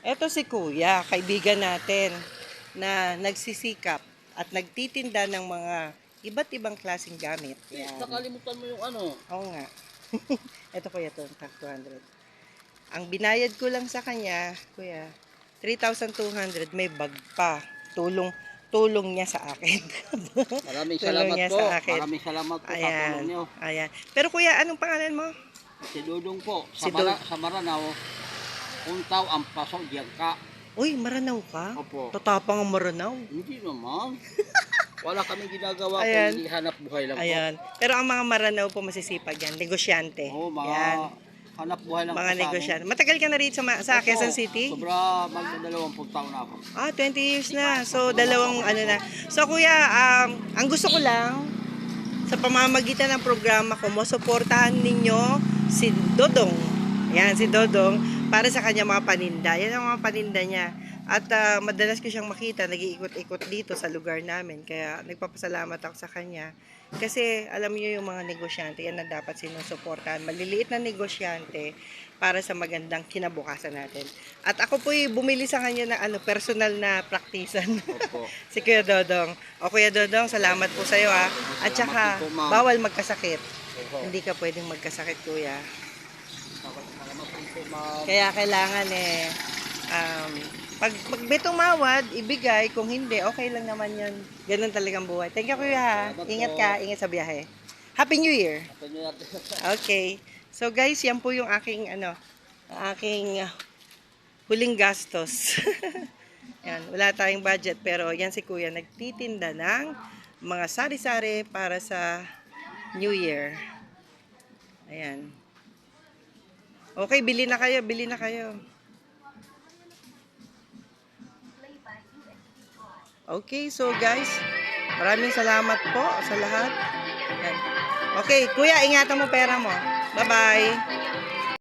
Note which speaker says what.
Speaker 1: Eto si Kuya, kaibigan natin na nagsisikap at nagtitinda ng mga iba't ibang klaseng gamit. Yan.
Speaker 2: Nakalimutan mo yung ano.
Speaker 1: Oo nga. Eto Kuya, to, tag 200. Ang binayad ko lang sa kanya, Kuya, 3,200, may bag pa. Tulong niya sa akin.
Speaker 2: Maraming
Speaker 1: Tulong
Speaker 2: salamat
Speaker 1: niya
Speaker 2: po.
Speaker 1: sa akin.
Speaker 2: Maraming salamat po sa tulong
Speaker 1: Ayan.
Speaker 2: nyo.
Speaker 1: Ayan. Pero Kuya, anong pangalan mo?
Speaker 2: Si Dudong po.
Speaker 1: Si Dud-
Speaker 2: Sa Maranao, untaw ang paso diyan ka.
Speaker 1: Uy, Maranaw ka?
Speaker 2: Opo.
Speaker 1: Tatapang ang Maranaw.
Speaker 2: Hindi naman. Wala kaming ginagawa
Speaker 1: Ayan.
Speaker 2: kundi hanap buhay lang po.
Speaker 1: Ayan. Pero ang mga Maranaw po masisipag yan. Negosyante.
Speaker 2: Oo, mga
Speaker 1: Yan.
Speaker 2: hanap buhay lang
Speaker 1: Mga
Speaker 2: po sa amin.
Speaker 1: negosyante. Matagal ka na rito sa
Speaker 2: Opo,
Speaker 1: Quezon City?
Speaker 2: Sobra magdadalawang taon na ako.
Speaker 1: 20 years na. So, dalawang ano na. So, Kuya, ang gusto ko lang, sa pamamagitan ng programa ko, masuportahan ninyo si Dodong. Yan, si Dodong, para sa kanya mga paninda. Yan ang mga paninda niya. At madalas ko siyang makita, nag-iikot-ikot dito sa lugar namin. Kaya nagpapasalamat ako sa kanya. Kasi alam niyo yung mga negosyante, yan na dapat sinusuportahan. Maliliit na negosyante para sa magandang kinabukasan natin. At ako po'y bumili sa kanya ng personal na praktisan.
Speaker 2: Opo.
Speaker 1: Si Kuya Dodong. O Kuya Dodong, salamat po sa iyo ha. At saka,
Speaker 2: Salamat din po, ma'am.
Speaker 1: bawal magkasakit.
Speaker 2: Opo.
Speaker 1: Hindi ka pwedeng magkasakit, Kuya.
Speaker 2: Salamat din po, ma'am.
Speaker 1: Kaya kailangan pag may tumawad, ibigay. Kung hindi, okay lang naman yun. Ganun talagang buhay. Thank you, Kuya ha.
Speaker 2: Salamat
Speaker 1: Ingat
Speaker 2: po.
Speaker 1: ka, ingat sa biyahe. Happy New Year!
Speaker 2: Happy New Year.
Speaker 1: Okay. So guys, yan po yung aking huling gastos. Yan, wala tayong budget pero yan si Kuya nagtitinda ng mga sari-sari para sa New Year. Ayan. Okay, bili na kayo, bili na kayo. Okay, so guys, maraming salamat po sa lahat. Yan. Okay, Kuya, ingatan mo pera mo. Bye-bye.